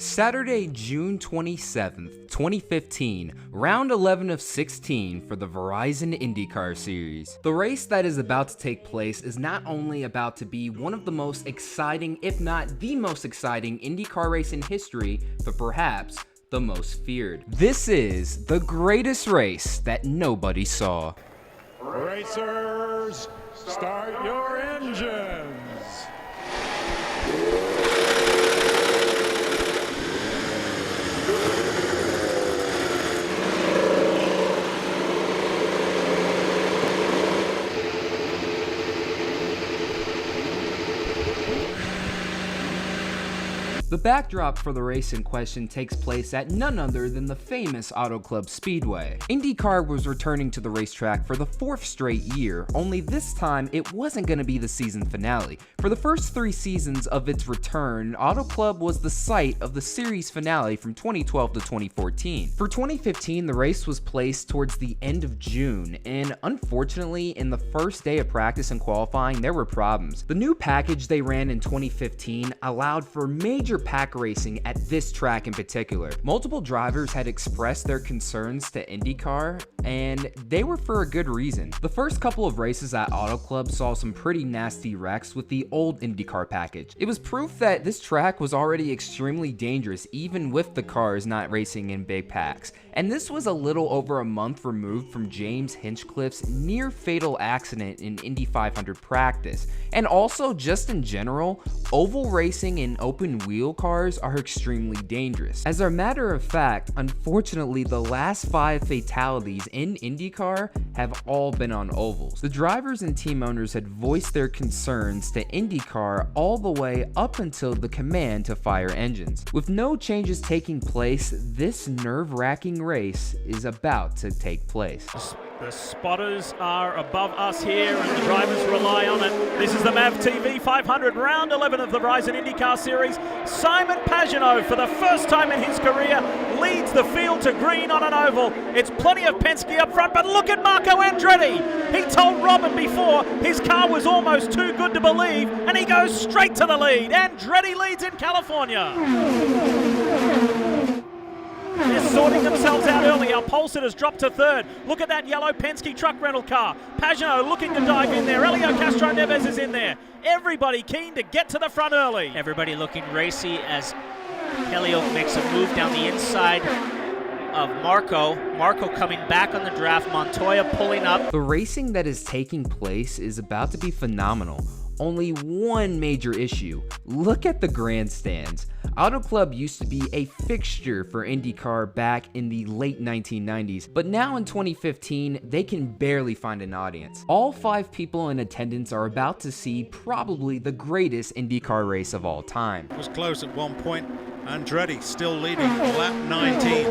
Saturday, June 27th, 2015, round 11 of 16 for the Verizon Indycar series. The race that is about to take place is not only about to be one of the most exciting, if not the most exciting IndyCar race in history, but perhaps the most feared. This is the greatest race that nobody saw. Racers, start your engines. The backdrop for the race in question takes place at none other than the famous Auto Club Speedway. IndyCar was returning to the racetrack for the 4th straight year, only this time it wasn't going to be the season finale. For the first 3 seasons of its return, Auto Club was the site of the series finale from 2012 to 2014. For 2015, the race was placed towards the end of June, and unfortunately, in the first day of practice and qualifying, there were problems. The new package they ran in 2015 allowed for major pack racing at this track in particular. Multiple drivers had expressed their concerns to IndyCar, and they were for a good reason. The first couple of races at Auto Club saw some pretty nasty wrecks with the old IndyCar package. It was proof that this track was already extremely dangerous even with the cars not racing in big packs. And this was a little over a month removed from James Hinchcliffe's near fatal accident in Indy 500 practice. And also, just in general, oval racing and open wheel cars are extremely dangerous. As a matter of fact, unfortunately, the last 5 fatalities in IndyCar have all been on ovals. The drivers and team owners had voiced their concerns to IndyCar all the way up until the command to fire engines. With no changes taking place, this nerve-wracking race is about to take place. The spotters are above us here and the drivers rely on it. This is the MAV TV 500, round 11 of the Verizon IndyCar Series. Simon Pagenaud, for the first time in his career, leads the field to green on an oval. It's plenty of Penske up front, but look at Marco Andretti. He told Robin before his car was almost too good to believe, and he goes straight to the lead. Andretti leads in California. They're sorting themselves out early. Our pole sitters dropped to 3rd. Look at that yellow Penske truck rental car. Pagenaud looking to dive in there. Elio Castro Neves is in there. Everybody keen to get to the front early. Everybody looking racy as Elio makes a move down the inside of Marco. Marco coming back on the draft. Montoya pulling up. The racing that is taking place is about to be phenomenal. Only one major issue. Look at the grandstands. Auto Club used to be a fixture for IndyCar back in the late 1990s, but now in 2015, they can barely find an audience. All 5 people in attendance are about to see probably the greatest IndyCar race of all time. It was close at one point. Andretti still leading lap 19.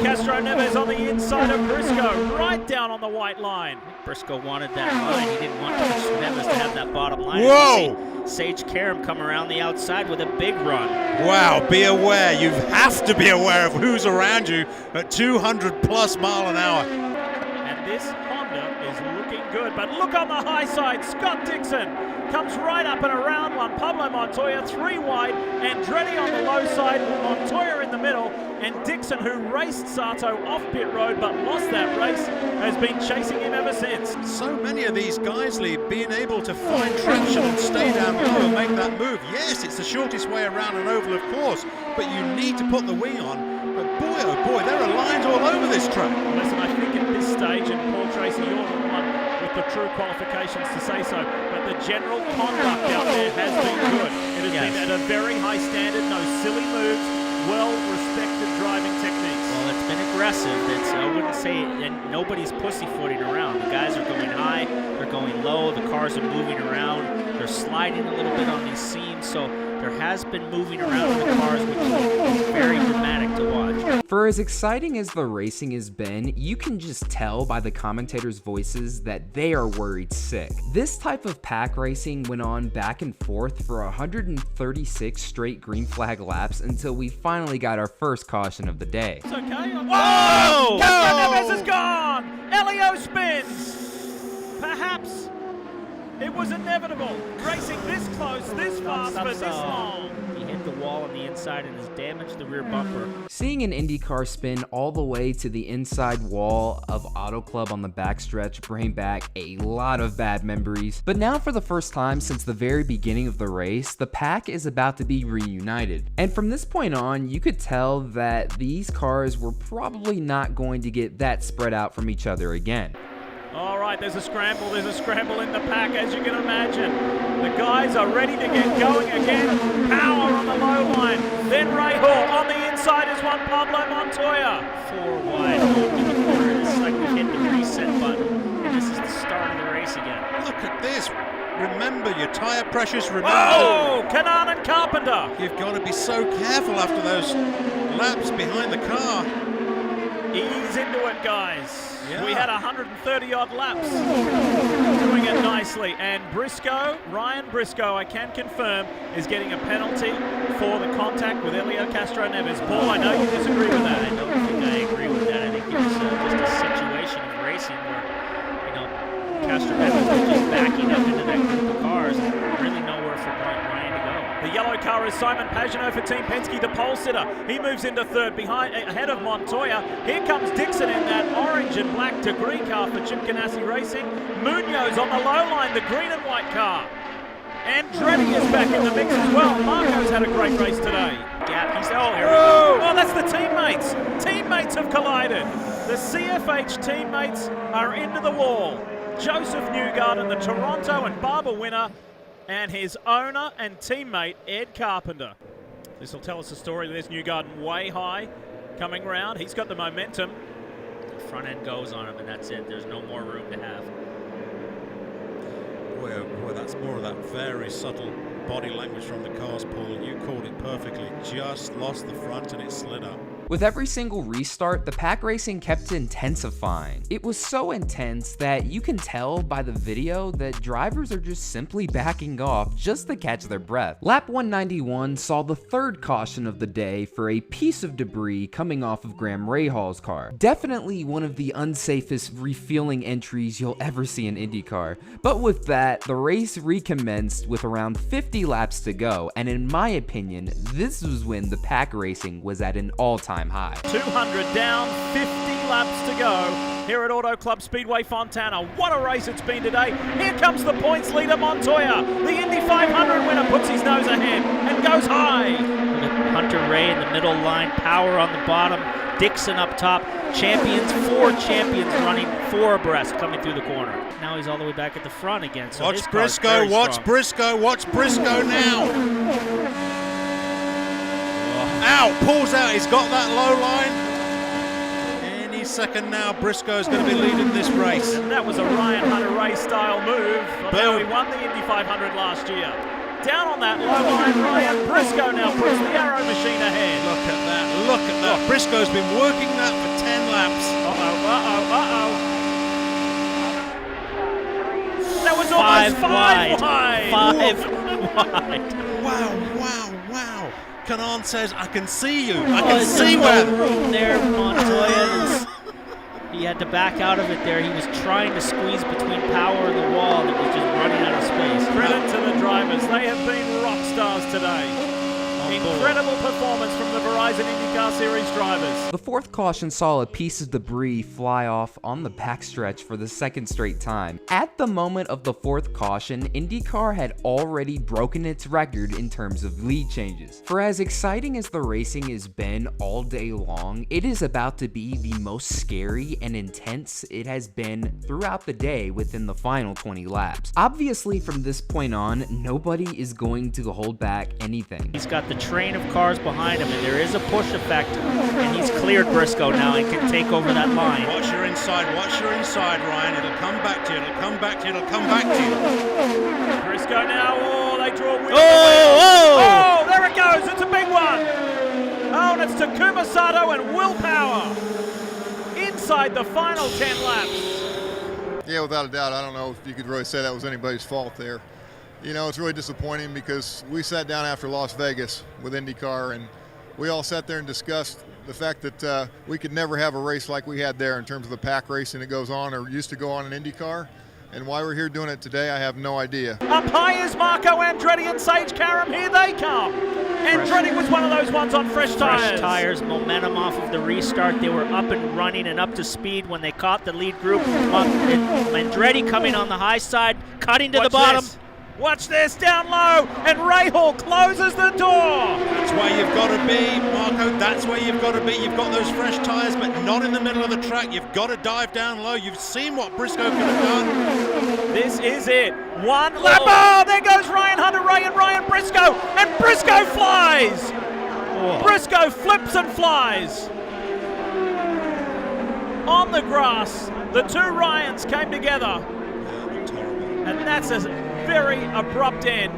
Castro Neves on the inside of Briscoe, right down on the white line. Briscoe wanted that line. He didn't want Neves to have that bottom line. Whoa! Sage Karam come around the outside with a big run. Wow, be aware. You have to be aware of who's around you at 200 plus mile an hour. And this Honda is looking good, but look on the high side. Scott Dixon comes right up and around one. Pablo Montoya 3 wide, Andretti on the low side, Montoya in the middle, and Dixon, who raced Sato off pit road but lost that race, has been chasing him ever since. So many of these guys, Lee, being able to find traction and stay down low and make that move. Yes, it's the shortest way around an oval, of course, but you need to put the wing on. But boy, oh boy, there are lines all over this track. Listen, I think at this stage, and Paul Tracy, you're the one with the true qualifications to say so, but the general conduct out there has been good. It has been at a very high standard, no silly moves, well-respected driving techniques. Well, it's been aggressive. I wouldn't say, and nobody's pussyfooting around. The guys are going high, they're going low, the cars are moving around, they're sliding a little bit on these seams, so there has been moving around in the cars, which is very dramatic to watch. For as exciting as the racing has been, you can just tell by the commentators' voices that they are worried sick. This type of pack racing went on back and forth for 136 straight green flag laps until we finally got our first caution of the day. It's okay. Whoa! Castro Neves is gone! Elio spins! Perhaps it was inevitable. Racing this close, this fast, for this long. He hit the wall on the inside and has damaged the rear bumper. Seeing an IndyCar spin all the way to the inside wall of Auto Club on the backstretch bring back a lot of bad memories. But now for the first time since the very beginning of the race, the pack is about to be reunited. And from this point on, you could tell that these cars were probably not going to get that spread out from each other again. All right, there's a scramble in the pack, as you can imagine. The guys are ready to get going again. Power on the low line. Then Rahal on the inside is one Pablo Montoya. 4 wide home to the corner. It's like we hit the reset button, and this is the start of the race again. Look at this. Remember your tire pressures. Remember. Oh, Canaan and Carpenter. You've got to be so careful after those laps behind the car. Ease into it, guys. Yeah. We had 130-odd laps. Doing it nicely. And Briscoe, Ryan Briscoe, I can confirm, is getting a penalty for the contact with Elio Castro Neves. Paul, I know you disagree with that. I don't think I agree with that. I think it was just a situation of racing where, Castro Neves was just backing up into that group of cars and really nowhere for Ryan to go. The yellow car is Simon Pagenaud for Team Penske, the pole sitter. He moves into third ahead of Montoya. Here comes Dixon in that orange and black degree car for Chip Ganassi Racing. Munoz on the low line, the green and white car. Andretti is back in the mix as well. Marco's had a great race today. Gap, Here we go. Oh, that's the teammates. Teammates have collided. The CFH teammates are into the wall. Joseph Newgarden, the Toronto and Barber winner, and his owner and teammate, Ed Carpenter. This will tell us the story. There's Newgarden way high, coming round. He's got the momentum. The front end goes on him, and that's it. There's no more room to have. Boy, oh boy, that's more of that very subtle body language from the cars, Paul. You called it perfectly. Just lost the front and it slid up. With every single restart, the pack racing kept intensifying. It was so intense that you can tell by the video that drivers are just simply backing off just to catch their breath. Lap 191 saw the third caution of the day for a piece of debris coming off of Graham Rahal's car. Definitely one of the unsafest refueling entries you'll ever see in IndyCar. But with that, the race recommenced with around 50 laps to go, and in my opinion, this was when the pack racing was at an all-time high. 200 down, 50 laps to go here at Auto Club Speedway Fontana. What a race it's been today. Here comes the points leader, Montoya. The Indy 500 winner puts his nose ahead and goes high. Hunter Ray in the middle line, Power on the bottom, Dixon up top. Champions, 4 champions running 4 abreast coming through the corner. Now he's all the way back at the front again. So watch Briscoe, watch Briscoe, watch Briscoe now. Out, pulls out, he's got that low line. Any second now, Briscoe's going to be leading this race. And that was a Ryan Hunter-Ray style move. Well, he won the Indy 500 last year. Down on that low line, Ryan Briscoe now puts the arrow machine ahead. Look at that, look at that. Briscoe's been working that for 10 laps. That was almost 5 wide. 5 wide. Wow. Canaan says, I can see you. I Oh, can see where. no room there, Montoya. He had to back out of it there. He was trying to squeeze between Power and the wall, and it was just running out of space. Credit to the drivers. They have been rock stars today. Incredible performance from the Verizon IndyCar Series drivers. The fourth caution saw a piece of debris fly off on the backstretch for the second straight time. At the moment of the fourth caution, IndyCar had already broken its record in terms of lead changes. For as exciting as the racing has been all day long, it is about to be the most scary and intense it has been throughout the day within the final 20 laps. Obviously, from this point on, nobody is going to hold back anything. He's got the train of cars behind him, and there is a push effect, and he's cleared Briscoe now and can take over that line. Watch your inside, Ryan. It'll come back to you, it'll come back to you. Briscoe now, they draw wheel. Oh! There it goes, it's a big one. Oh, and it's Takuma Sato and Will Power inside the final 10 laps. Yeah, without a doubt. I don't know if you could really say that was anybody's fault there. You know, it's really disappointing because we sat down after Las Vegas with IndyCar and we all sat there and discussed the fact that we could never have a race like we had there in terms of the pack racing that goes on or used to go on in IndyCar. And why we're here doing it today, I have no idea. Up high is Marco Andretti and Sage Karam. Here they come. Andretti was one of those ones on fresh tires. Fresh tires, momentum off of the restart. They were up and running and up to speed when they caught the lead group. Andretti coming on the high side, cutting to the bottom. This. Watch this, down low, and Rahal closes the door. That's where you've got to be, Marco. That's where you've got to be. You've got those fresh tyres, but not in the middle of the track. You've got to dive down low. You've seen what Briscoe could have done. This is it. One lap. Oh, there goes Ryan Hunter-Reay and Ryan Briscoe, and Briscoe flies. Oh. Briscoe flips and flies. On the grass, the two Ryans came together. And that's a very abrupt end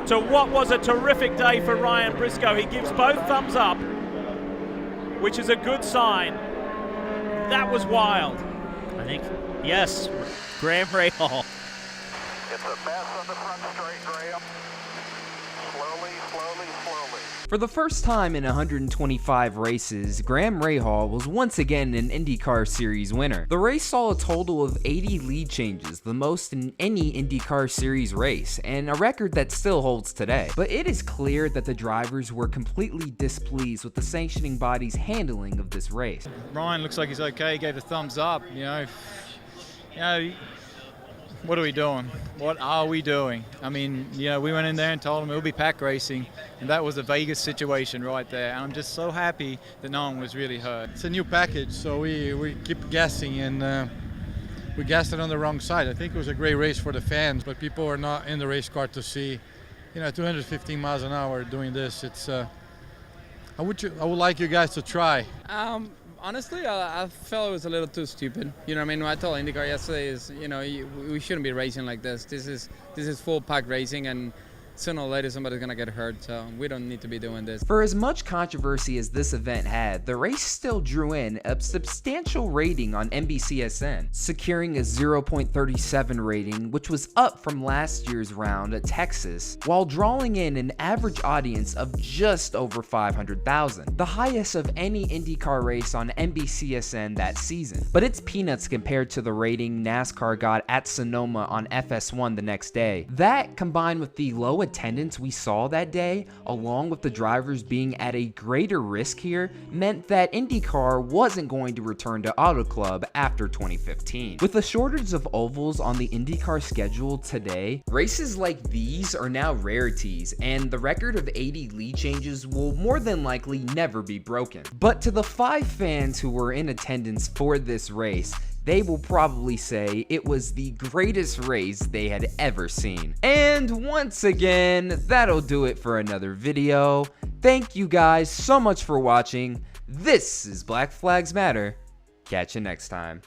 to what was a terrific day for Ryan Briscoe. He gives both thumbs up, which is a good sign. That was wild. I think, yes, Graham Rahal. It's a pass on the front straight, Graham. Slowly, slowly, slowly. For the first time in 125 races, Graham Rahal was once again an IndyCar Series winner. The race saw a total of 80 lead changes, the most in any IndyCar Series race, and a record that still holds today. But it is clear that the drivers were completely displeased with the sanctioning body's handling of this race. Ryan looks like he's okay. He gave a thumbs up. What are we doing? What are we doing? I mean, we went in there and told them it'll be pack racing, and that was a Vegas situation right there. And I'm just so happy that no one was really hurt. It's a new package, so we keep guessing, and we guessed it on the wrong side. I think it was a great race for the fans, but people are not in the race car to see, 215 miles an hour doing this. It's I would like you guys to try. Honestly, I felt it was a little too stupid. You know what I mean? What I told IndyCar yesterday we shouldn't be racing like this. This is full pack racing, and sooner or later somebody's gonna get hurt, so we don't need to be doing this. For as much controversy as this event had, the race still drew in a substantial rating on NBCSN, securing a 0.37 rating, which was up from last year's round at Texas, while drawing in an average audience of just over 500,000, the highest of any IndyCar race on NBCSN that season. But it's peanuts compared to the rating NASCAR got at Sonoma on FS1 the next day. That, combined with the low attendance we saw that day, along with the drivers being at a greater risk here, meant that IndyCar wasn't going to return to Auto Club after 2015. With a shortage of ovals on the IndyCar schedule today, races like these are now rarities, and the record of 80 lead changes will more than likely never be broken. But to the 5 fans who were in attendance for this race, they will probably say it was the greatest race they had ever seen. And once again, that'll do it for another video. Thank you guys so much for watching. This is Black Flags Matter. Catch you next time.